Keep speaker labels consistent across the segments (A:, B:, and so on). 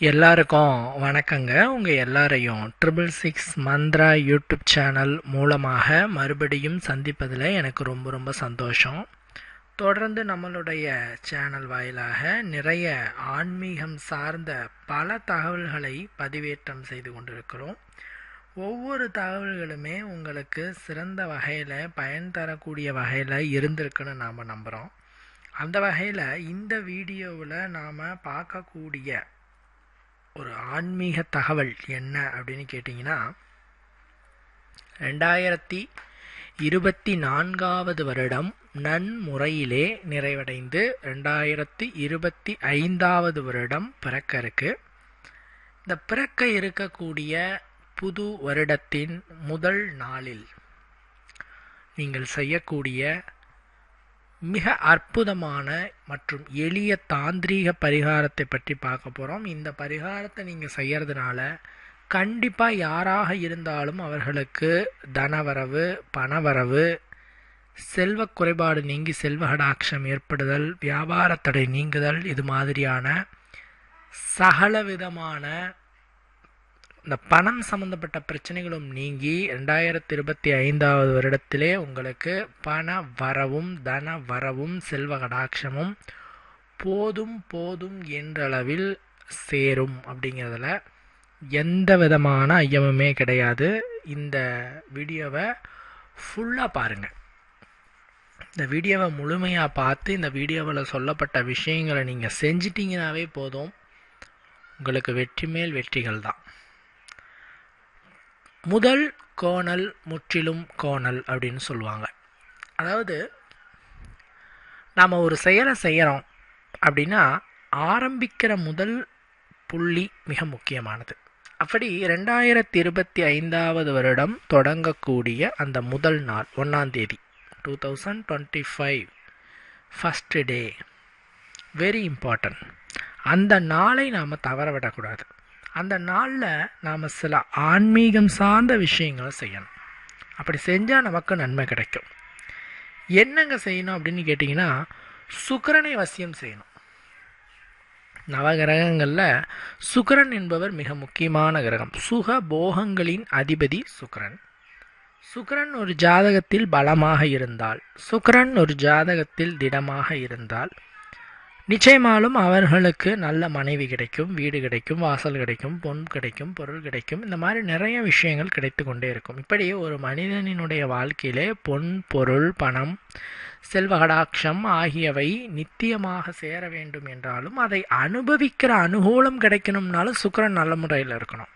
A: எல்லாருக்கும் வணக்கங்க. உங்கள் எல்லாரையும் 666 மந்த்ரா யூடியூப் சேனல் மூலமாக மறுபடியும் சந்திப்பதில் எனக்கு ரொம்ப ரொம்ப சந்தோஷம். தொடர்ந்து நம்மளுடைய சேனல் வாயிலாக நிறைய ஆன்மீகம் சார்ந்த பல தகவல்களை பதிவேற்றம் செய்து கொண்டிருக்கிறோம். ஒவ்வொரு தகவல்களுமே உங்களுக்கு சிறந்த வகையில் பயன் தரக்கூடிய வகையில் இருந்திருக்குன்னு நாம் நம்புகிறோம். அந்த வகையில் இந்த வீடியோவில் நாம் பார்க்கக்கூடிய ஒரு ஆன்மீக தகவல் என்ன அப்படின்னு கேட்டிங்கன்னா, 2024 வருடம் நன்முறையிலே நிறைவடைந்து 2025 வருடம் பிறக்க இருக்கு. இந்த பிறக்க இருக்கக்கூடிய புது வருடத்தின் முதல் நாளில் நீங்கள் செய்யக்கூடிய மிக அற்புதமான மற்றும் எளிய தாந்திரீக பரிகாரத்தை பற்றி பார்க்க போகிறோம். இந்த பரிகாரத்தை நீங்கள் செய்கிறதுனால கண்டிப்பாக யாராக இருந்தாலும் அவர்களுக்கு தனவரவு, பணவரவு, செல்வ குறைபாடு நீங்கி செல்வகடாட்சம் ஏற்படுதல், வியாபார தடை நீங்குதல், இது மாதிரியான சகல விதமான இந்த பணம் சம்பந்தப்பட்ட பிரச்சனைகளும் நீங்கி 2025 வருடத்திலே உங்களுக்கு பண வரவும், தன வரவும், செல்வ கடாட்சமும் போதும் போதும் என்றளவில் சேரும் அப்படிங்கிறதுல எந்த விதமான ஐயமுமே கிடையாது. இந்த வீடியோவை ஃபுல்லாக பாருங்கள். இந்த வீடியோவை முழுமையாக பார்த்து இந்த வீடியோவில் சொல்லப்பட்ட விஷயங்களை நீங்கள் செஞ்சிட்டிங்கனாவே போதும், உங்களுக்கு வெற்றி மேல் வெற்றிகள் தான். முதல் கோணல் முற்றிலும் கோணல் அப்படின்னு சொல்லுவாங்க. அதாவது நாம் ஒரு செயலை செய்கிறோம் அப்படின்னா ஆரம்பிக்கிற முதல் புள்ளி மிக முக்கியமானது. அப்படி 2025 வருடம் தொடங்கக்கூடிய அந்த முதல் நாள் 1ஆம் தேதி 2025 ஃபஸ்ட் டே வெரி இம்பார்ட்டன்ட். அந்த நாளை நாம் தவற விடக்கூடாது. அந்த நாளில் நாம் சில ஆன்மீகம் சார்ந்த விஷயங்களை செய்யணும். அப்படி செஞ்சால் நமக்கு நன்மை கிடைக்கும். என்னங்க செய்யணும் அப்படின்னு கேட்டிங்கன்னா, சுக்கிரனை வசியம் செய்யணும். நவகிரகங்களில் சுக்கிரன் என்பவர் மிக முக்கியமான கிரகம். சுக போகங்களின் அதிபதி சுக்கிரன். சுக்கிரன் ஒரு ஜாதகத்தில் பலமாக இருந்தால், சுக்கிரன் ஒரு ஜாதகத்தில் திடமாக இருந்தால் நிச்சயமாலும் அவர்களுக்கு நல்ல மனைவி கிடைக்கும், வீடு கிடைக்கும், வாசல் கிடைக்கும், பொன் கிடைக்கும், பொருள் கிடைக்கும். இந்த மாதிரி நிறைய விஷயங்கள் கிடைத்து கொண்டே இருக்கும். இப்படி ஒரு மனிதனினுடைய வாழ்க்கையிலே பொன், பொருள், பணம், செல்வகடாட்சம் ஆகியவை நித்தியமாக சேர வேண்டும் என்றாலும் அதை அனுபவிக்கிற அனுகூலம் கிடைக்கணும்னாலும் சுக்கிரன் நல்ல முறையில் இருக்கணும்.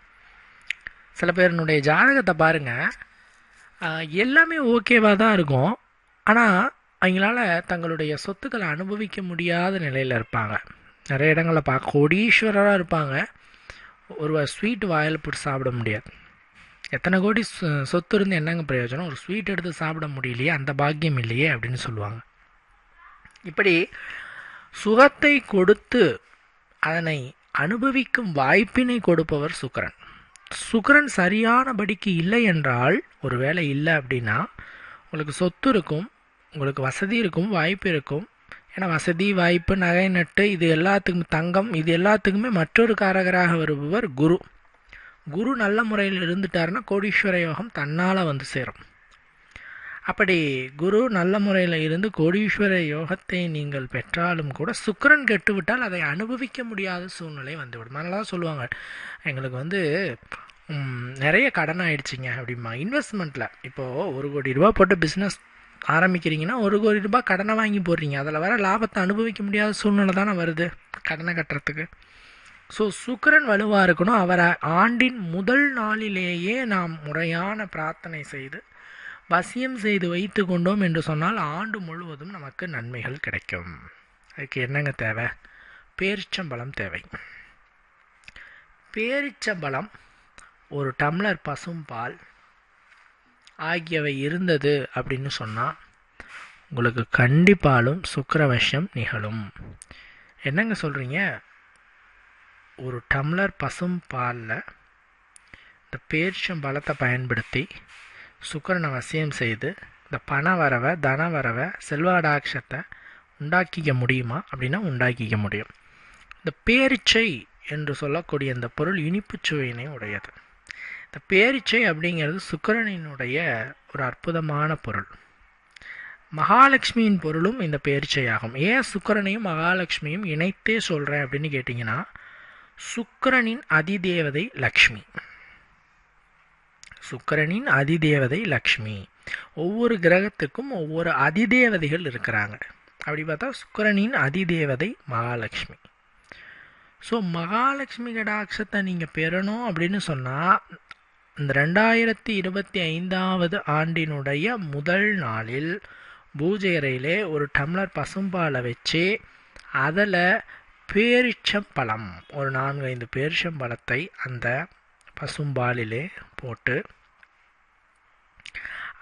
A: சில பேருனுடைய ஜாதகத்தை பாருங்கள், எல்லாமே ஓகேவாக தான் இருக்கும். ஆனால் அவங்களால தங்களுடைய சொத்துக்களை அனுபவிக்க முடியாத நிலையில் இருப்பாங்க. நிறைய இடங்களில் பார்க்க கோடீஸ்வரராக இருப்பாங்க, ஒரு ஸ்வீட் வாயில் போட்டு சாப்பிட முடியாது. எத்தனை கோடி சொத்து இருந்து என்னங்க பிரயோஜனம், ஒரு ஸ்வீட் எடுத்து சாப்பிட முடியலையே, அந்த பாக்கியம் இல்லையே அப்படின்னு சொல்லுவாங்க. இப்படி சுகத்தை கொடுத்து அதனை அனுபவிக்கும் வாய்ப்பினை கொடுப்பவர் சுக்கிரன். சுக்கிரன் சரியானபடிக்கு இல்லை என்றால், ஒரு வேளை இல்லை அப்படின்னா உங்களுக்கு சொத்து இருக்கும், உங்களுக்கு வசதி இருக்கும், வாய்ப்பு இருக்கும். ஏன்னா வசதி, வாய்ப்பு, நகை, நட்டு, இது எல்லாத்துக்கும், தங்கம், இது எல்லாத்துக்குமே மற்றொரு காரகராக வருபவர் குரு. குரு நல்ல முறையில் இருந்துட்டாருன்னா கோடீஸ்வர யோகம் தன்னால் வந்து சேரும். அப்படி குரு நல்ல முறையில் இருந்து கோடீஸ்வர யோகத்தை நீங்கள் பெற்றாலும் கூட சுக்கிரன் கெட்டுவிட்டால் அதை அனுபவிக்க முடியாத சூழ்நிலை வந்துவிடும். அதனால தான் சொல்லுவாங்க, எங்களுக்கு நிறைய கடன் ஆயிடுச்சிங்க அப்படிமா. இன்வெஸ்ட்மெண்ட்டில் இப்போது 1 கோடி ரூபா போட்டு பிஸ்னஸ் ஆரம்பிக்கிறீங்கன்னா 1 கோடி ரூபாய் கடனை வாங்கி போடுறீங்க, அதில் வர லாபத்தை அனுபவிக்க முடியாத சூழ்நிலை தானே வருது கடனை கட்டுறதுக்கு. ஸோ சுக்கிரன் வலுவாக இருக்கணும். அவரை ஆண்டின் முதல் நாளிலேயே நாம் முறையான பிரார்த்தனை செய்து வசியம் செய்து வைத்து கொண்டோம் என்று சொன்னால் ஆண்டு முழுவதும் நமக்கு நன்மைகள் கிடைக்கும். அதுக்கு என்னங்க தேவை? பேரிச்சம்பழம் தேவை. பேரிச்சம்பழம், ஒரு டம்ளர் பசும்பால் ஆகியவை இருந்தது அப்படின்னு சொன்னால் உங்களுக்கு கண்டிப்பாலும் சுக்கிரவசியம் நிகழும். என்னங்க சொல்கிறீங்க? ஒரு டம்ளர் பசும் பாலில் இந்த பேரிச்சம்பழத்தை பயன்படுத்தி சுக்கிரனை வசியம் செய்து இந்த பண வரவை, தன வரவை, செல்வாடாட்சத்தை உண்டாக்கிக்க முடியுமா அப்படின்னா உண்டாக்கிக்க முடியும். இந்த பேரிச்சை என்று சொல்லக்கூடிய இந்த பொருள் இனிப்புச் சுவையினை உடையது. இந்த பேரீச்சை அப்படிங்கிறது சுக்கிரனினுடைய ஒரு அற்புதமான பொருள். மகாலட்சுமியின் பொருளும் இந்த பேரீச்சையாகும். ஏன் சுக்கிரனையும் மகாலட்சுமியும் இணைத்தே சொல்கிறேன் அப்படின்னு கேட்டிங்கன்னா, சுக்கிரனின் அதிதேவதை லக்ஷ்மி. சுக்கிரனின் அதிதேவதை லக்ஷ்மி. ஒவ்வொரு கிரகத்துக்கும் ஒவ்வொரு அதிதேவதைகள் இருக்கிறாங்க. அப்படி பார்த்தா சுக்கிரனின் அதிதேவதை மகாலட்சுமி. ஸோ மகாலட்சுமி கடாட்சத்தை நீங்கள் பெறணும் அப்படின்னு சொன்னால், இந்த 2025 ஆண்டினுடைய முதல் நாளில் பூஜை அறையிலே ஒரு டம்ளர் பசும்பாலை வச்சு அதில் பேரிச்சம்பழம், ஒரு 4-5 பேரிச்சம்பழத்தை அந்த பசும்பாலிலே போட்டு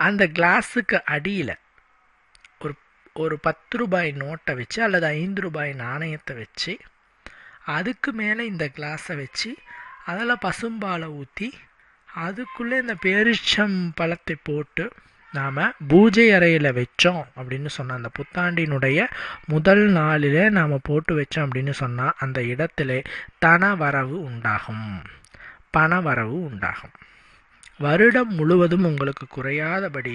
A: அந்த கிளாஸுக்கு அடியில் ஒரு 10 ரூபாய் நோட்டை வச்சு அல்லது 5 ரூபாய் நாணயத்தை வச்சு அதுக்கு மேலே இந்த கிளாஸை வச்சு அதில் பசும்பாலை ஊற்றி அதுக்குள்ளே இந்த பேரிச்சம்பழத்தை போட்டு நாம் பூஜை அறையில் வச்சோம் அப்படின்னு சொன்னால், அந்த புத்தாண்டினுடைய முதல் நாளிலே நாம் போட்டு வச்சோம் அப்படின்னு சொன்னால் அந்த இடத்துல தனவரவு உண்டாகும், பணவரவு உண்டாகும். வருடம் முழுவதும் உங்களுக்கு குறையாதபடி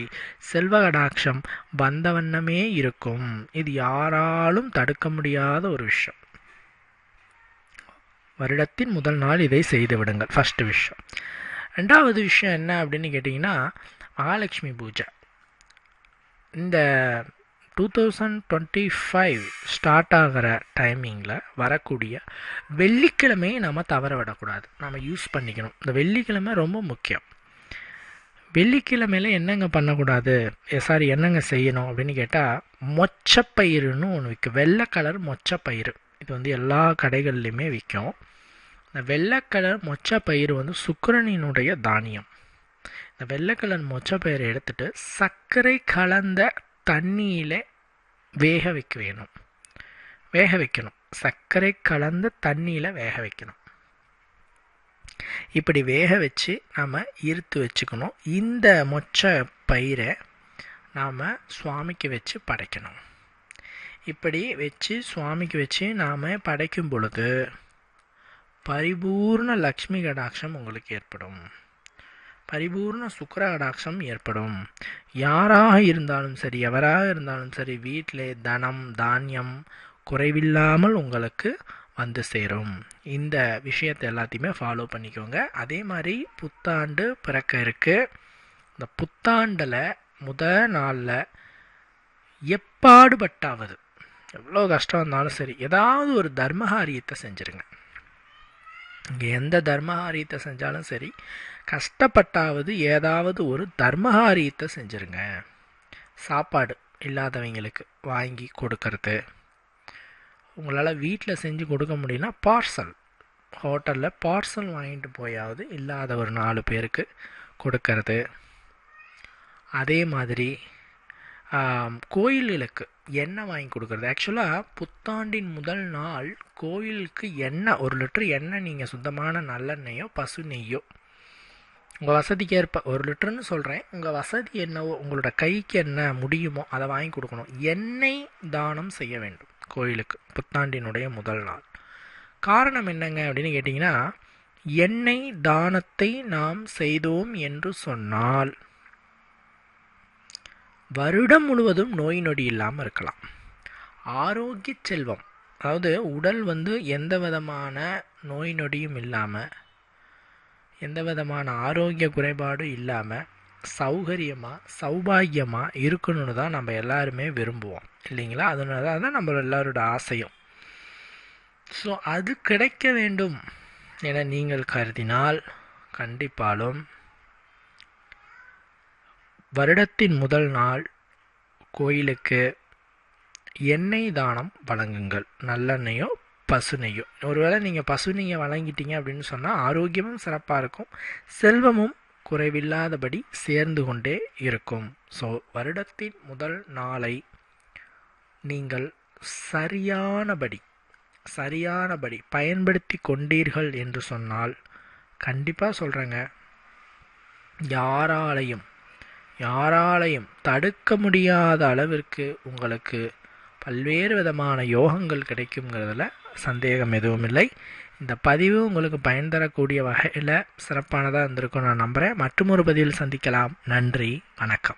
A: செல்வ கடாட்சம் வந்த வண்ணமே இருக்கும். இது யாராலும் தடுக்க முடியாத ஒரு விஷயம். வருடத்தின் முதல் நாள் இதை செய்து விடுங்கள். ஃபர்ஸ்ட் விஷயம். ரெண்டாவது விஷயம் என்ன அப்படின்னு கேட்டிங்கன்னா, மகாலட்சுமி பூஜை இந்த 2025 ஸ்டார்ட் ஆகிற டைமிங்கில் வரக்கூடிய வெள்ளிக்கிழமையை நம்ம தவற விடக்கூடாது, நம்ம யூஸ் பண்ணிக்கணும். இந்த வெள்ளிக்கிழமை ரொம்ப முக்கியம். வெள்ளிக்கிழமையில் என்னங்க பண்ணக்கூடாது, என்னங்க செய்யணும் அப்படின்னு கேட்டால், மொச்சப்பயிறுன்னு ஒன்று விற்கும். வெள்ளை கலர் மொச்சப்பயிறு. இது வந்து எல்லா கடைகள்லையுமே விற்கும். இந்த வெள்ளை கலர் மொச்சப்பயிறு வந்து சுக்கிரனினுடைய தானியம். இந்த வெள்ளை கலர் மொச்சப்பயிரை எடுத்துட்டு சர்க்கரை கலந்த தண்ணியில் வேக வைக்கணும். சர்க்கரை கலந்த தண்ணியில் வேக வைக்கணும். இப்படி வேக வச்சு நாம் இருத்து வச்சுக்கணும். இந்த மொச்சை பயிரை நாம் சுவாமிக்கு வச்சு படைக்கணும். இப்படி வச்சு சுவாமிக்கு வச்சு நாம் படைக்கும் பொழுது பரிபூர்ண லக்ஷ்மி கடாட்சம் உங்களுக்கு ஏற்படும், பரிபூர்ண சுக்கிர கடாட்சம் ஏற்படும். யாராக இருந்தாலும் சரி, எவராக இருந்தாலும் சரி, வீட்டிலே தனம் தானியம் குறைவில்லாமல் உங்களுக்கு வந்து சேரும். இந்த விஷயத்தை எல்லாத்தையுமே ஃபாலோ பண்ணிக்கோங்க. அதே மாதிரி புத்தாண்டு பிறக்க இருக்கு. இந்த புத்தாண்டில் முதல் நாளில் எப்பாடுபட்டாவது, எவ்வளோ கஷ்டம் வந்தாலும் சரி, ஏதாவது ஒரு தர்மகாரியத்தை செஞ்சுருங்க. இங்கே எந்த தர்மகாரியத்தை செஞ்சாலும் சரி, கஷ்டப்பட்டாவது ஏதாவது ஒரு தர்மகாரியத்தை செஞ்சுருங்க. சாப்பாடு இல்லாதவங்களுக்கு வாங்கி கொடுக்கறது, உங்களால் வீட்டில் செஞ்சு கொடுக்க முடியும்னா பார்சல், ஹோட்டலில் பார்சல் வாங்கிட்டு போயாவது இல்லாத ஒரு 4 பேருக்கு கொடுக்கறது. அதே மாதிரி கோயில்களுக்கு எண்ணெய் வாங்கி கொடுக்குறது. ஆக்சுவலாக புத்தாண்டின் முதல் நாள் கோயிலுக்கு எண்ணெய், 1 லிட்டர் எண்ணெய், நீங்கள் சுத்தமான நல்லெண்ணெயோ பசு நெய்யோ உங்கள் வசதிக்கு ஏற்ப, 1 லிட்டர்னு சொல்கிறேன், உங்கள் வசதி என்னவோ, உங்களோட கைக்கு என்ன முடியுமோ அதை வாங்கி கொடுக்கணும். எண்ணெய் தானம் செய்ய வேண்டும் கோயிலுக்கு புத்தாண்டினுடைய முதல் நாள். காரணம் என்னங்க அப்படின்னு கேட்டிங்கன்னா, எண்ணெய் தானத்தை நாம் செய்தோம் என்று சொன்னால் வருடம் முழுவதும் நோய் நொடி இல்லாமல் இருக்கலாம். ஆரோக்கிய செல்வம், அதாவது உடல் வந்து எந்த விதமான நோய் நொடியும் இல்லாமல், எந்த விதமான ஆரோக்கிய குறைபாடும் இல்லாமல் சௌகரியமாக சௌபாகியமாக இருக்கணும்னு தான் நம்ம எல்லாருமே விரும்புவோம் இல்லைங்களா? அதனால தான் நம்ம எல்லாரோட ஆசையும். ஸோ அது கிடைக்க வேண்டும் என நீங்கள் கருதினால் கண்டிப்பாலும் வருடத்தின் முதல் நாள் கோயிலுக்கு எண்ணெய் தானம் வழங்குங்கள். நல்லெண்ணெயோ பசு நெய்யோ. ஒருவேளை நீங்கள் பசு நெய்யை வழங்கிட்டீங்க அப்படின்னு சொன்னால் ஆரோக்கியமும் சிறப்பாக இருக்கும், செல்வமும் குறைவில்லாதபடி சேர்ந்து கொண்டே இருக்கும். ஸோ வருடத்தின் முதல் நாளை நீங்கள் சரியானபடி பயன்படுத்தி கொண்டீர்கள் என்று சொன்னால் கண்டிப்பாக சொல்கிறேங்க, யாராலையும் தடுக்க முடியாத அளவிற்கு உங்களுக்கு பல்வேறு விதமான யோகங்கள் கிடைக்குங்கிறதுல சந்தேகம் எதுவும் இல்லை. இந்த பதிவு உங்களுக்கு பயன் தரக்கூடிய வகையில் சிறப்பானதாக இருந்திருக்கும் நான் நம்புகிறேன். மற்றொரு பதிவில் சந்திக்கலாம். நன்றி, வணக்கம்.